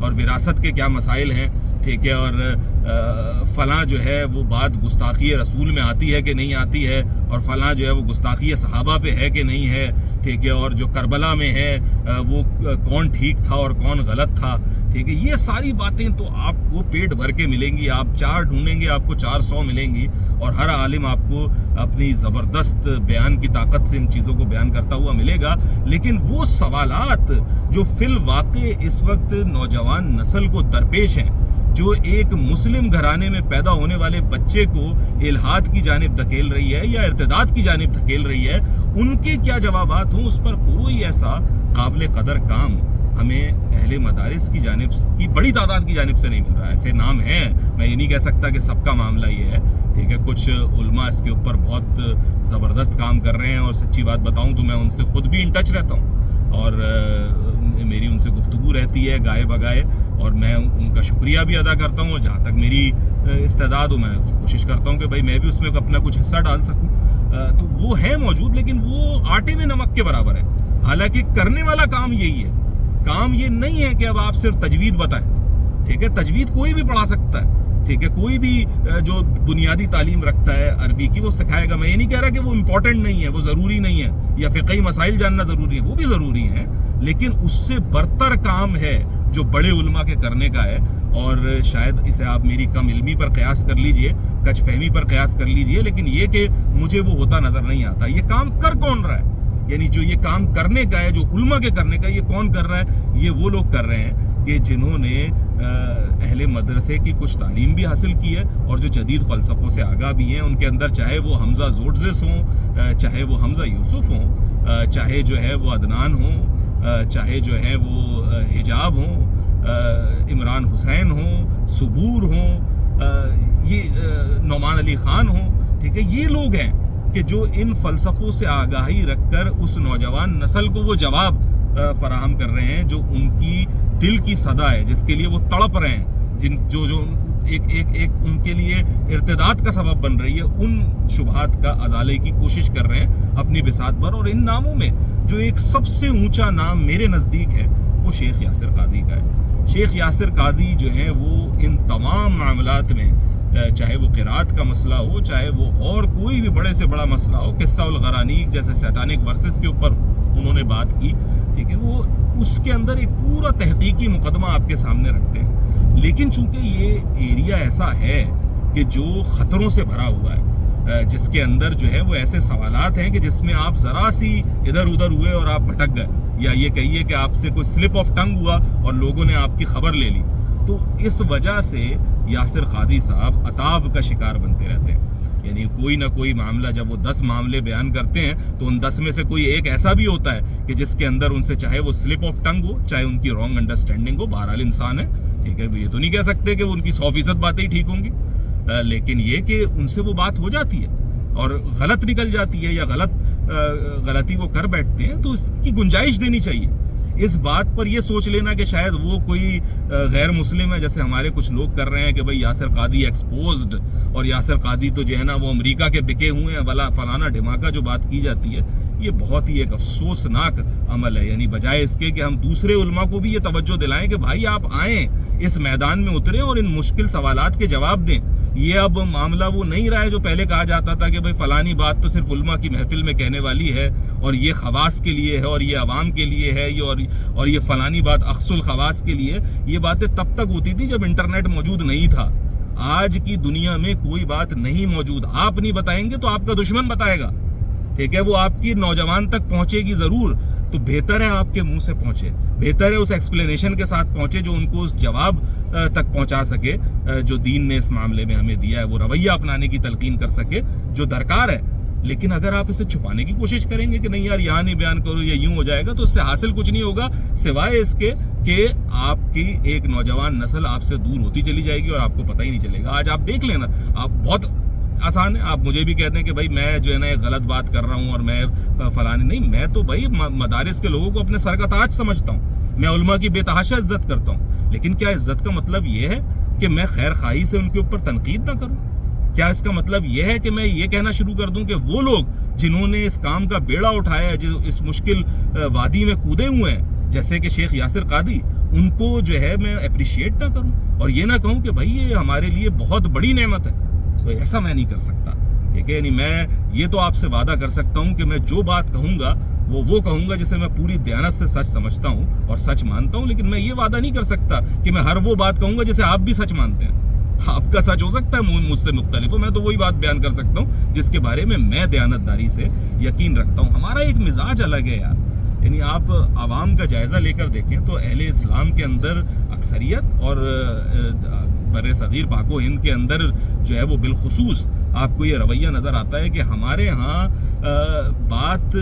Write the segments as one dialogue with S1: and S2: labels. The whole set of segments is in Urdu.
S1: اور وراثت کے کیا مسائل ہیں، ٹھیک ہے، اور فلاں جو ہے وہ بات گستاخی رسول میں آتی ہے کہ نہیں آتی ہے، اور فلاں جو ہے وہ گستاخی صحابہ پہ ہے کہ نہیں ہے، ٹھیک ہے، اور جو کربلا میں ہے وہ کون ٹھیک تھا اور کون غلط تھا، ٹھیک ہے، یہ ساری باتیں تو آپ کو پیٹ بھر کے ملیں گی. آپ 4 ڈھونڈیں گے آپ کو 400 ملیں گی، اور ہر عالم آپ کو اپنی زبردست بیان کی طاقت سے ان چیزوں کو بیان کرتا ہوا ملے گا. لیکن وہ سوالات جو فی الواقع اس وقت نوجوان نسل کو درپیش ہیں، جو ایک مسلم گھرانے میں پیدا ہونے والے بچے کو الحاد کی جانب دھکیل رہی ہے یا ارتداد کی جانب دھکیل رہی ہے، ان کے کیا جوابات ہوں، اس پر کوئی ایسا قابل قدر کام ہمیں اہل مدارس کی جانب کی بڑی تعداد کی جانب سے نہیں مل رہا ہے. ایسے نام ہیں، میں یہ نہیں کہہ سکتا کہ سب کا معاملہ یہ ہے، ٹھیک ہے، کچھ علماء اس کے اوپر بہت زبردست کام کر رہے ہیں، اور سچی بات بتاؤں تو میں ان سے خود بھی ان ٹچ رہتا ہوں، اور میری ان سے گفتگو رہتی ہے گائے بگائے، اور میں ان کا شکریہ بھی ادا کرتا ہوں، اور جہاں تک میری استعداد ہو میں کوشش کرتا ہوں کہ بھائی میں بھی اس میں اپنا کچھ حصہ ڈال سکوں. تو وہ ہے موجود، لیکن وہ آٹے میں نمک کے برابر ہے. حالانکہ کرنے والا کام یہی ہے. کام یہ نہیں ہے کہ اب آپ صرف تجوید بتائیں، ٹھیک ہے، تجوید کوئی بھی پڑھا سکتا ہے، ٹھیک ہے، کوئی بھی جو بنیادی تعلیم رکھتا ہے عربی کی وہ سکھائے گا. میں یہ نہیں کہہ رہا کہ وہ امپورٹنٹ نہیں ہے، وہ ضروری نہیں ہے، یا فقہی مسائل جاننا ضروری ہے، وہ بھی ضروری ہیں، لیکن اس سے برتر کام ہے جو بڑے علماء کے کرنے کا ہے. اور شاید اسے آپ میری کم علمی پر قیاس کر لیجئے، کچھ فہمی پر قیاس کر لیجئے، لیکن یہ کہ مجھے وہ ہوتا نظر نہیں آتا. یہ کام کر کون رہا ہے؟ یعنی جو یہ کام کرنے کا ہے، جو علماء کے کرنے کا، یہ کون کر رہا ہے؟ یہ وہ لوگ کر رہے ہیں کہ جنہوں نے اہل مدرسے کی کچھ تعلیم بھی حاصل کی ہے، اور جو جدید فلسفوں سے آگاہ بھی ہیں. ان کے اندر چاہے وہ حمزہ زوٹزس ہوں، چاہے وہ حمزہ یوسف ہوں، چاہے جو ہے وہ عدنان ہوں، چاہے جو ہے وہ حجاب ہوں، عمران حسین ہوں، صبور ہوں، یہ نعمان علی خان ہوں، ٹھیک ہے، یہ لوگ ہیں کہ جو ان فلسفوں سے آگاہی رکھ کر اس نوجوان نسل کو وہ جواب فراہم کر رہے ہیں جو ان کی دل کی صدا ہے، جس کے لیے وہ تڑپ رہے ہیں، جو ایک ان کے لیے ارتداد کا سبب بن رہی ہے. ان شبہات کا ازالے کی کوشش کر رہے ہیں اپنی بساط پر. اور ان ناموں میں جو ایک سب سے اونچا نام میرے نزدیک ہے وہ شیخ یاسر قادری کا ہے. شیخ یاسر قادری جو ہیں وہ ان تمام معاملات میں، چاہے وہ قرات کا مسئلہ ہو، چاہے وہ اور کوئی بھی بڑے سے بڑا مسئلہ ہو، قصہ الغرانیق جیسے سیتانک ورسز کے اوپر انہوں نے بات کی، ٹھیک ہے، وہ اس کے اندر ایک پورا تحقیقی مقدمہ آپ کے سامنے رکھتے ہیں. لیکن چونکہ یہ ایریا ایسا ہے کہ جو خطروں سے بھرا ہوا ہے، جس کے اندر جو ہے وہ ایسے سوالات ہیں کہ جس میں آپ ذرا سی ادھر ادھر ہوئے اور آپ بھٹک گئے، یا یہ کہیے کہ آپ سے کوئی سلپ آف ٹنگ ہوا اور لوگوں نے آپ کی خبر لے لی، تو اس وجہ سے یاسر قادری صاحب عطاب کا شکار بنتے رہتے ہیں. یعنی کوئی نہ کوئی معاملہ، جب وہ 10 معاملے بیان کرتے ہیں تو ان 10 میں سے کوئی ایک ایسا بھی ہوتا ہے کہ جس کے اندر ان سے چاہے وہ سلپ آف ٹنگ ہو، چاہے ان کی رانگ انڈرسٹینڈنگ ہو، بہرحال انسان ہے، ٹھیک ہے، یہ تو نہیں کہہ سکتے کہ ان کی 100% باتیں ہی ٹھیک ہوں گی، لیکن یہ کہ ان سے وہ بات ہو جاتی ہے اور غلط نکل جاتی ہے، یا غلطی وہ کر بیٹھتے ہیں، تو اس کی گنجائش دینی چاہیے. اس بات پر یہ سوچ لینا کہ شاید وہ کوئی غیر مسلم ہے، جیسے ہمارے کچھ لوگ کر رہے ہیں کہ بھئی یاسر قادری ایکسپوزڈ، اور یاسر قادری تو جو ہے نا وہ امریکہ کے بکے ہوئے ہیں، بلا فلانا ڈھماکہ جو بات کی جاتی ہے، یہ بہت ہی ایک افسوسناک عمل ہے. یعنی بجائے اس کے کہ ہم دوسرے علماء کو بھی یہ توجہ دلائیں کہ بھائی آپ آئیں، اس میدان میں اتریں اور ان مشکل سوالات کے جواب دیں. یہ اب معاملہ وہ نہیں رہا ہے جو پہلے کہا جاتا تھا کہ بھئی فلانی بات تو صرف علماء کی محفل میں کہنے والی ہے، اور یہ خواص کے لیے ہے، اور یہ عوام کے لیے ہے، اور یہ فلانی بات اخص الخواص کے لیے. یہ باتیں تب تک ہوتی تھی جب انٹرنیٹ موجود نہیں تھا. آج کی دنیا میں کوئی بات نہیں موجود. آپ نہیں بتائیں گے تو آپ کا دشمن بتائے گا، ٹھیک ہے، وہ آپ کی نوجوان تک پہنچے گی ضرور. تو بہتر ہے آپ کے منہ سے پہنچے، بہتر ہے اس ایکسپلینیشن کے ساتھ پہنچے جو ان کو اس جواب تک پہنچا سکے جو دین نے اس معاملے میں ہمیں دیا ہے، وہ رویہ اپنانے کی تلقین کر سکے جو درکار ہے. لیکن اگر آپ اسے چھپانے کی کوشش کریں گے کہ نہیں یار یہاں نہیں بیان کرو، یا یوں ہو جائے گا، تو اس سے حاصل کچھ نہیں ہوگا سوائے اس کے کہ آپ کی ایک نوجوان نسل آپ سے دور ہوتی چلی جائے گی اور آپ کو پتہ ہی نہیں چلے گا. آج آپ دیکھ لینا، آپ بہت آسان ہے، آپ مجھے بھی کہتے ہیں کہ بھائی میں جو ہے نا ایک غلط بات کر رہا ہوں اور میں فلانے نہیں. میں تو بھائی مدارس کے لوگوں کو اپنے سر کا تاج سمجھتا ہوں، میں علماء کی بے تحاشا عزت کرتا ہوں. لیکن کیا عزت کا مطلب یہ ہے کہ میں خیر خواہی سے ان کے اوپر تنقید نہ کروں؟ کیا اس کا مطلب یہ ہے کہ میں یہ کہنا شروع کر دوں کہ وہ لوگ جنہوں نے اس کام کا بیڑا اٹھایا ہے، جو اس مشکل وادی میں کودے ہوئے ہیں، جیسے کہ شیخ یاسر قادری، ان کو جو ہے میں اپریشیٹ نہ کروں اور یہ نہ کہوں کہ بھائی یہ ہمارے لیے بہت بڑی نعمت ہے؟ تو ایسا میں نہیں کر سکتا، ٹھیک ہے؟ یعنی میں یہ تو آپ سے وعدہ کر سکتا ہوں کہ میں جو بات کہوں گا وہ کہوں گا جسے میں پوری دیانت سے سچ سمجھتا ہوں اور سچ مانتا ہوں، لیکن میں یہ وعدہ نہیں کر سکتا کہ میں ہر وہ بات کہوں گا جسے آپ بھی سچ مانتے ہیں۔ آپ کا سچ ہو سکتا ہے مجھ سے مختلف ہو، میں تو وہی بات بیان کر سکتا ہوں جس کے بارے میں دیانت داری سے یقین رکھتا ہوں۔ ہمارا ایک مزاج الگ ہے یار، یعنی آپ عوام کا جائزہ لے کر دیکھیں تو اہل اسلام کے اندر اکثریت اور بر صغیر پاک و ہند کے اندر جو ہے وہ بالخصوص آپ کو یہ رویہ نظر آتا ہے کہ ہمارے ہاں بات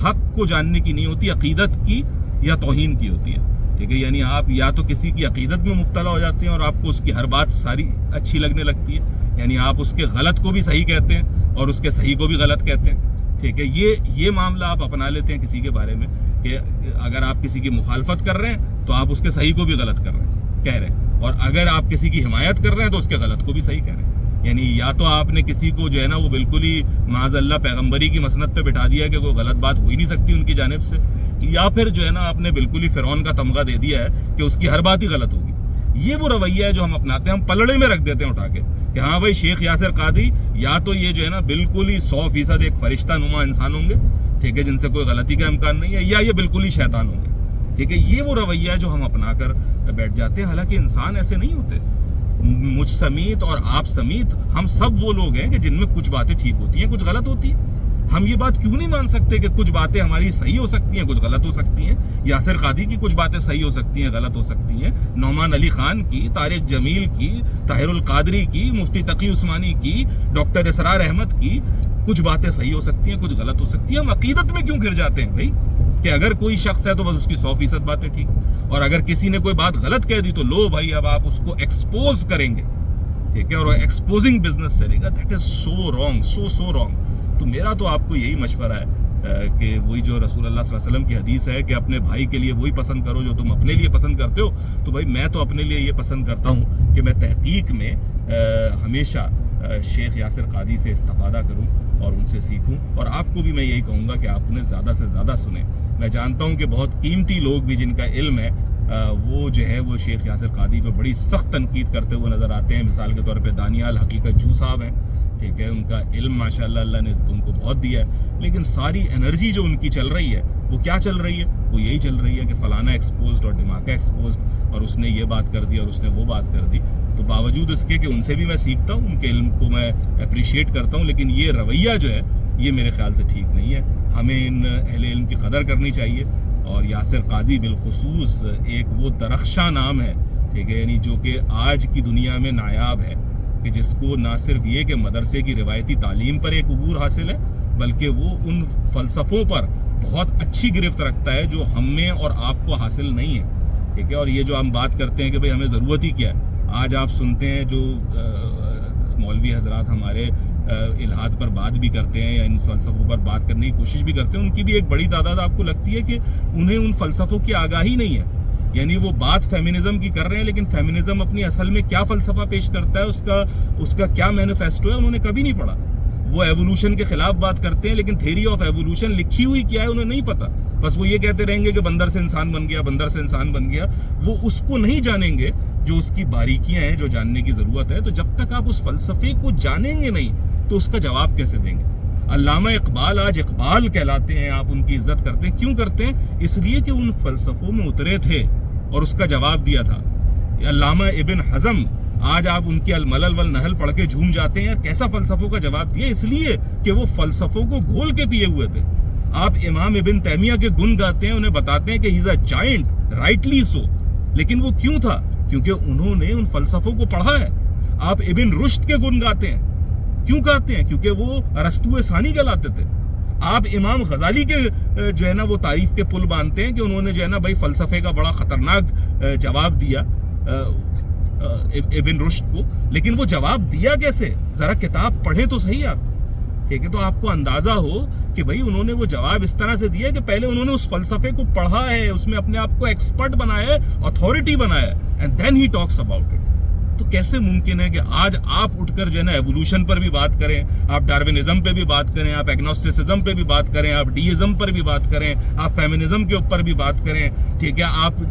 S1: حق کو جاننے کی نہیں ہوتی، عقیدت کی یا توہین کی ہوتی ہے، ٹھیک ہے؟ یعنی آپ یا تو کسی کی عقیدت میں مبتلا ہو جاتے ہیں اور آپ کو اس کی ہر بات ساری اچھی لگنے لگتی ہے، یعنی آپ اس کے غلط کو بھی صحیح کہتے ہیں اور اس کے صحیح کو بھی غلط کہتے ہیں، ٹھیک ہے؟ یہ معاملہ آپ اپنا لیتے ہیں کسی کے بارے میں کہ اگر آپ کسی کی مخالفت کر رہے ہیں تو آپ اس کے صحیح کو بھی غلط کہہ رہے ہیں، اور اگر آپ کسی کی حمایت کر رہے ہیں تو اس کے غلط کو بھی صحیح کہہ رہے ہیں۔ یعنی یا تو آپ نے کسی کو جو ہے نا وہ بالکل ہی معاذ اللہ پیغمبری کی مسند پہ بٹھا دیا کہ کوئی غلط بات ہو ہی نہیں سکتی ان کی جانب سے، یا پھر جو ہے نا آپ نے بالکل ہی فرعون کا تمغہ دے دیا ہے کہ اس کی ہر بات ہی غلط ہوگی۔ یہ وہ رویہ ہے جو ہم اپناتے ہیں، ہم پلڑے میں رکھ دیتے ہیں اٹھا کے کہ ہاں بھائی شیخ یاسر قادری یا تو یہ جو ہے نا بالکل ہی 100% ایک فرشتہ نما انسان ہوں گے، ٹھیک ہے، جن سے کوئی غلطی کا امکان نہیں ہے، یا یہ بالکل ہی شیطان ہوں گے، ٹھیک ہے؟ یہ وہ رویہ ہے جو ہم اپنا کر بیٹھ جاتے ہیں، حالانکہ انسان ایسے نہیں ہوتے۔ مجھ سمیت اور آپ سمیت ہم سب وہ لوگ ہیں کہ جن میں کچھ باتیں ٹھیک ہوتی ہیں، کچھ غلط ہوتی ہیں۔ ہم یہ بات کیوں نہیں مان سکتے کہ کچھ باتیں ہماری صحیح ہو سکتی ہیں، کچھ غلط ہو سکتی ہیں؟ یاسر قادری کی کچھ باتیں صحیح ہو سکتی ہیں، غلط ہو سکتی ہیں، نعمان علی خان کی، طارق جمیل کی، طاہر القادری کی، مفتی تقی عثمانی کی، ڈاکٹر اسرار احمد کی، کچھ باتیں صحیح ہو سکتی ہیں، کچھ غلط ہو سکتی ہیں۔ ہم عقیدت میں کیوں گر جاتے ہیں بھائی کہ اگر کوئی شخص ہے تو بس اس کی 100% باتیں ٹھیک، اور اگر کسی نے کوئی بات غلط کہہ دی تو لو بھائی اب آپ اس کو ایکسپوز کریں گے، ٹھیک ہے؟ اور ایکسپوزنگ بزنس چلے گا۔ That is so wrong, so wrong. تو میرا تو آپ کو یہی مشورہ ہے کہ وہی جو رسول اللہ صلی اللہ علیہ وسلم کی حدیث ہے کہ اپنے بھائی کے لیے وہی پسند کرو جو تم اپنے لیے پسند کرتے ہو، تو بھائی میں تو اپنے لیے یہ پسند کرتا ہوں کہ میں تحقیق میں ہمیشہ شیخ یاسر قادری سے استفادہ کروں اور ان سے سیکھوں، اور آپ کو بھی میں یہی کہوں گا کہ آپ انہیں زیادہ سے زیادہ سنیں۔ میں جانتا ہوں کہ بہت قیمتی لوگ بھی جن کا علم ہے وہ جو ہے وہ شیخ یاسر قادری پہ بڑی سخت تنقید کرتے ہوئے نظر آتے ہیں۔ مثال کے طور پہ دانیال حقیقت جو صاحب ہیں، ٹھیک ہے، ان کا علم ماشاءاللہ اللہ نے ان کو بہت دیا ہے، لیکن ساری انرجی جو ان کی چل رہی ہے وہ کیا چل رہی ہے؟ وہ یہی چل رہی ہے کہ فلانا ایکسپوزڈ اور ڈھماکہ ایکسپوزڈ، اور اس نے یہ بات کر دی اور اس نے وہ بات کر دی۔ تو باوجود اس کے کہ ان سے بھی میں سیکھتا ہوں، ان کے علم کو میں اپریشیٹ کرتا ہوں، لیکن یہ رویہ جو ہے یہ میرے خیال سے ٹھیک نہیں ہے۔ ہمیں ان اہل علم کی قدر کرنی چاہیے، اور یاسر قادری بالخصوص ایک وہ درخشاں نام ہے، ٹھیک ہے، یعنی جو کہ آج کی دنیا میں نایاب ہے، کہ جس کو نہ صرف یہ کہ مدرسے کی روایتی تعلیم پر ایک عبور حاصل ہے، بلکہ وہ ان فلسفوں پر بہت اچھی گرفت رکھتا ہے جو ہم میں اور آپ کو حاصل نہیں ہے، ٹھیک ہے؟ اور یہ جو ہم بات کرتے ہیں کہ بھئی ہمیں ضرورت ہی کیا ہے، آج آپ سنتے ہیں جو مولوی حضرات ہمارے الہاد پر بات بھی کرتے ہیں یا ان فلسفوں پر بات کرنے کی کوشش بھی کرتے ہیں، ان کی بھی ایک بڑی تعداد آپ کو لگتی ہے کہ انہیں ان فلسفوں کی آگاہی نہیں ہے۔ یعنی وہ بات فیمنزم کی کر رہے ہیں، لیکن فیمنزم اپنی اصل میں کیا فلسفہ پیش کرتا ہے، اس کا کیا مینیفیسٹو ہے، انہوں نے کبھی نہیں پڑھا۔ وہ ایوولوشن کے خلاف بات کرتے ہیں، لیکن تھیوری آف ایوولوشن لکھی ہوئی کیا ہے انہیں نہیں پتا، بس وہ یہ کہتے رہیں گے کہ بندر سے انسان بن گیا، بندر سے انسان بن گیا۔ وہ اس کو نہیں جانیں گے جو اس کی باریکیاں ہیں، جو جاننے کی ضرورت ہے۔ تو جب تک آپ اس فلسفے کو جانیں گے نہیں تو اس کا جواب کیسے دیں گے؟ علامہ اقبال آج اقبال کہلاتے ہیں، آپ ان کی عزت کرتے ہیں، کیوں کرتے ہیں؟ اس لیے کہ ان فلسفوں میں اترے تھے اور اس کا جواب دیا تھا۔ علامہ ابن حزم آج آپ ان کی الملل والنحل پڑھ کے جھوم جاتے ہیں، کیسا فلسفوں کا جواب دیا؟ اس لیے کہ وہ فلسفوں کو گھول کے پیے ہوئے تھے۔ آپ امام ابن تیمیہ کے گن گاتے ہیں، انہیں بتاتے ہیں کہ ہی از اے جائنٹ، رائٹلی سو، لیکن وہ کیوں تھا؟ کیونکہ انہوں نے ان فلسفوں کو پڑھا ہے۔ آپ ابن رشد کے گن گاتے ہیں، کیوں گاتے ہیں؟ کیونکہ وہ ارسطو ثانی کہلاتے تھے۔ آپ امام غزالی کے جو ہے نا وہ تعریف کے پل باندھتے ہیں کہ انہوں نے جو ہے نا بھائی فلسفے کا بڑا خطرناک جواب دیا ابن رشد کو، لیکن وہ جواب دیا کیسے؟ ذرا کتاب پڑھیں تو صحیح آپ، ٹھیک ہے؟ تو آپ کو اندازہ ہو کہ بھائی انہوں نے وہ جواب اس طرح سے دیا کہ پہلے انہوں نے اس فلسفے کو پڑھا ہے، اس میں اپنے آپ کو ایکسپرٹ بنایا ہے، اتھارٹی بنایا ہے، and then he talks about it. تو کیسے ممکن ہے کہ آج آپ اٹھ کر جو ہے نا ایوولوشن پر بھی بات کریں, آپ ڈارونزم پہ بھی بات کریں, آپ ایگنوسٹسزم پہ بھی بات کریں, آپ ڈیزم پر بھی بات کریں, آپ فیمنزم کے اوپر بھی بات کریں, ٹھیک ہے,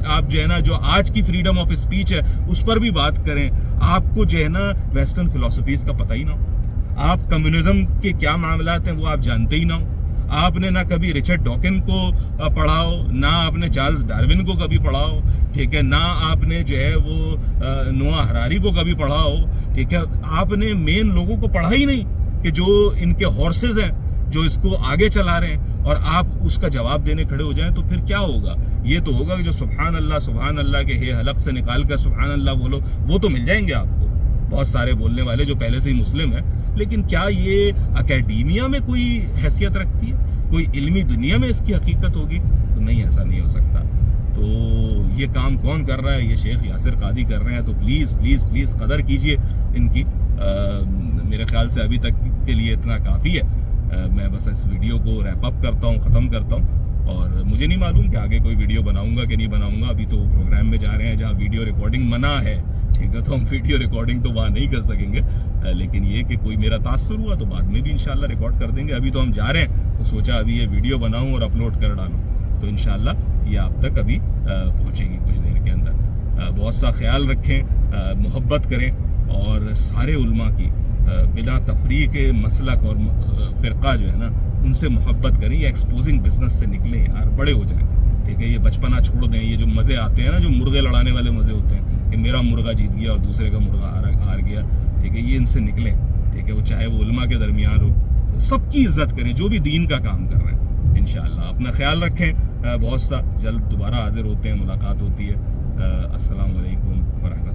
S1: آپ جو ہے نا جو آج کی فریڈم آف اسپیچ ہے اس پر بھی بات کریں, آپ کو جو ہے نا ویسٹرن فلسفیز کا پتہ ہی نہ ہو, آپ کمیونزم کے کیا معاملات ہیں وہ آپ جانتے ہی نہ ہو, آپ نے نہ کبھی رچرڈ ڈاکن کو پڑھا ہو, نہ آپ نے چارلز ڈارون کو کبھی پڑھا ہو, ٹھیک ہے, نہ آپ نے جو ہے وہ نوآ ہراری کو کبھی پڑھا ہو, ٹھیک ہے, آپ نے مین لوگوں کو پڑھا ہی نہیں کہ جو ان کے ہارسز ہیں جو اس کو آگے چلا رہے ہیں, اور آپ اس کا جواب دینے کھڑے ہو جائیں تو پھر کیا ہوگا؟ یہ تو ہوگا کہ جو سبحان اللہ کے ہے حلق سے نکال کر سبحان اللہ بولو, وہ تو مل جائیں گے آپ کو بہت سارے بولنے والے جو پہلے سے ہی مسلم ہیں, لیکن کیا یہ اکیڈیمیا میں کوئی حیثیت رکھتی ہے؟ کوئی علمی دنیا میں اس کی حقیقت ہوگی؟ تو نہیں, ایسا نہیں ہو سکتا. تو یہ کام کون کر رہا ہے؟ یہ شیخ یاسر قادی کر رہے ہیں. تو پلیز پلیز پلیز قدر کیجئے ان کی. میرے خیال سے ابھی تک کے لیے اتنا کافی ہے. میں بس اس ویڈیو کو ریپ اپ کرتا ہوں, ختم کرتا ہوں, اور مجھے نہیں معلوم کہ آگے کوئی ویڈیو بناؤں گا کہ نہیں بناؤں گا. ابھی تو پروگرام میں جا رہے ہیں جہاں ویڈیو ریکارڈنگ منع ہے, ٹھیک ہے, تو ہم ویڈیو ریکارڈنگ تو وہاں نہیں کر سکیں گے, لیکن یہ کہ کوئی میرا تاثر ہوا تو بعد میں بھی انشاءاللہ ریکارڈ کر دیں گے. ابھی تو ہم جا رہے ہیں تو سوچا ابھی یہ ویڈیو بناؤں اور اپلوڈ کر ڈالوں, تو انشاءاللہ یہ آپ تک ابھی پہنچے گی کچھ دیر کے اندر. بہت سا خیال رکھیں, محبت کریں, اور سارے علماء کی بلا تفریق مسلک اور فرقہ جو ہے نا ان سے محبت کریں. یہ ایکسپوزنگ بزنس سے نکلیں یار, بڑے ہو جائیں, ٹھیک ہے, یہ بچپنا چھوڑ دیں. یہ جو مزے آتے ہیں نا, جو مرغے لڑانے والے مزے ہوتے ہیں کہ میرا مرغا جیت گیا اور دوسرے کا مرغا ہار گیا, ٹھیک ہے, یہ ان سے نکلیں, ٹھیک ہے, وہ چاہے وہ علماء کے درمیان ہو, سب کی عزت کریں جو بھی دین کا کام کر رہے ہیں. انشاءاللہ اپنا خیال رکھیں. بہت سا جلد دوبارہ حاضر ہوتے ہیں, ملاقات ہوتی ہے. السلام علیکم ورحمۃ اللہ.